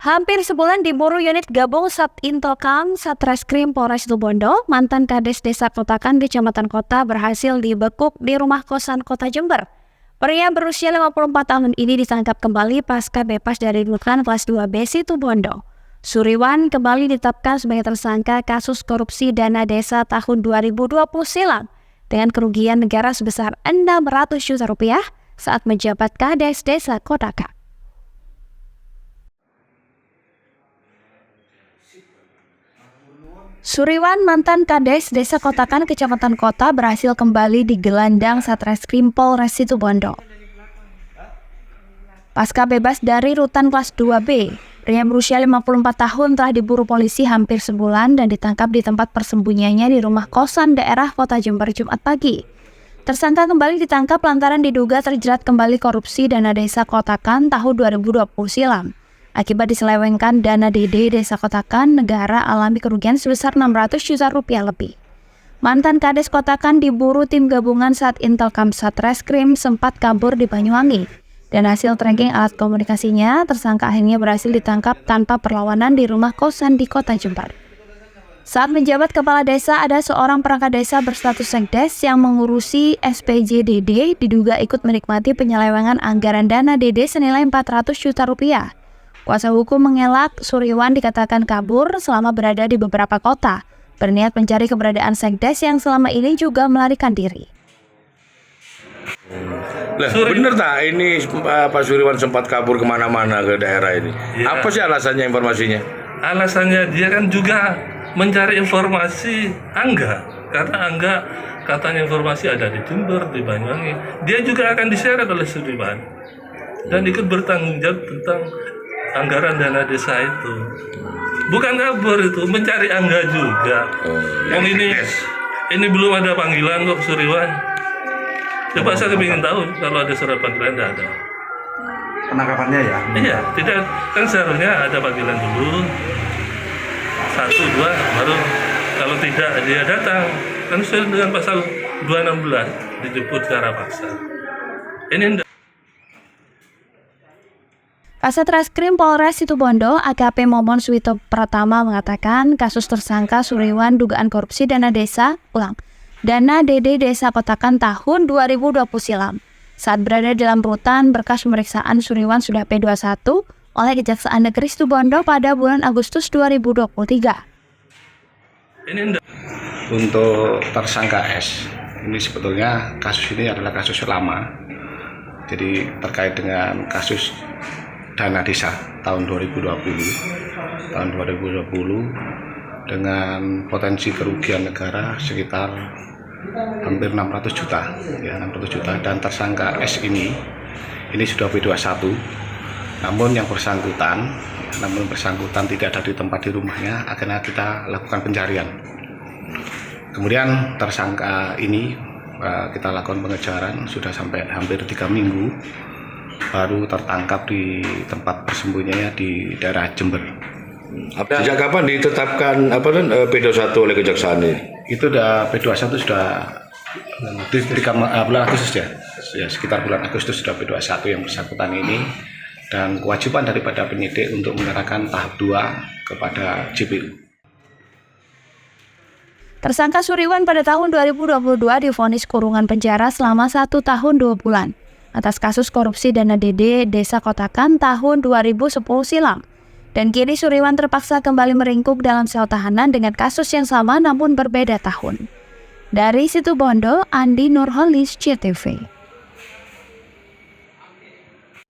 Hampir sebulan diburu unit gabung Satintelkam Satreskrim Polres Situbondo, mantan Kades Desa Kotakan Kecamatan Kota berhasil dibekuk di rumah kosan Kota Jember. Pria berusia 54 tahun ini ditangkap kembali pasca bebas dari rutan kelas 2B Situbondo. Suriwan kembali ditetapkan sebagai tersangka kasus korupsi dana desa tahun 2020 silam dengan kerugian negara sebesar 600 juta rupiah saat menjabat Kades Desa Kotakan. Suriwan, mantan Kades Desa Kotakan Kecamatan Kota, berhasil kembali digelandang Satreskrim Polres Situbondo. Pasca bebas dari rutan kelas 2B, pria berusia 54 tahun telah diburu polisi hampir sebulan dan ditangkap di tempat persembunyiannya di rumah kosan daerah Kota Jember Jumat pagi. Tersangka kembali ditangkap lantaran diduga terjerat kembali korupsi dana desa Kotakan tahun 2020 silam. Akibat diselewengkan dana DD Desa Kotakan, negara alami kerugian sebesar 600 juta rupiah lebih. Mantan Kades Kotakan diburu tim gabungan Satintelkam Satreskrim sempat kabur di Banyuwangi. Dan hasil tracking alat komunikasinya, tersangka akhirnya berhasil ditangkap tanpa perlawanan di rumah kosan di Kota Jember. Saat menjabat kepala desa, ada seorang perangkat desa berstatus sekdes yang mengurusi SPJ DD diduga ikut menikmati penyelewengan anggaran dana DD senilai 400 juta rupiah. Kuasa hukum mengelak Suriwan dikatakan kabur selama berada di beberapa kota, berniat mencari keberadaan sekdes yang selama ini juga melarikan diri. Lah, bener tak ini Pak Suriwan sempat kabur kemana-mana ke daerah ini? Ya. Apa sih alasannya, informasinya? Alasannya dia kan juga mencari informasi Angga, karena Angga katanya informasi ada di Jember, di Banyuwangi. Dia juga akan diseret oleh Suriwan dan ikut bertanggung jawab tentang anggaran dana desa itu. Bukan kabur itu, mencari Angga juga. Ini belum ada panggilan kok Suriwan. Coba saya ingin tahu kalau ada surat panggilan, tidak ada. Penangkapannya ya? Iya, tidak, kan seharusnya ada panggilan dulu. 1, 2, baru kalau tidak dia datang. Kan sesuai dengan pasal 216 dijemput secara paksa. Ini Kasatreskrim Polres Situbondo AKP Momon Suwito Pratama mengatakan kasus tersangka Suriwan dugaan korupsi dana DD Desa Kotakan tahun 2020 silam. Saat berada dalam rutan, berkas pemeriksaan Suriwan sudah P21 oleh Kejaksaan Negeri Situbondo pada bulan Agustus 2023. Untuk tersangka S, ini sebetulnya kasus ini adalah kasus lama. Jadi terkait dengan kasus dana desa tahun 2020 dengan potensi kerugian negara sekitar hampir 600 juta ya, 600 juta, dan tersangka S ini sudah P21, namun bersangkutan tidak ada di tempat di rumahnya, akhirnya kita lakukan pencarian. Kemudian tersangka ini kita lakukan pengejaran sudah sampai hampir 3 minggu, baru tertangkap di tempat persembunyiannya di daerah Jember. Sejak kapan ditetapkan P21 oleh Kejaksaan ini? Itu udah P21 sudah di bulan Agustus ya, sekitar bulan Agustus sudah P21 yang bersangkutan ini, dan kewajiban daripada penyidik untuk menyerahkan tahap 2 kepada JPU. Tersangka Suriwan pada tahun 2022 divonis kurungan penjara selama 1 tahun 2 bulan atas kasus korupsi dana DD Desa Kotakan tahun 2010 silam. Dan kini Suriwan terpaksa kembali meringkuk dalam sel tahanan dengan kasus yang sama namun berbeda tahun. Dari Situbondo, Andi Nurholis, CTV.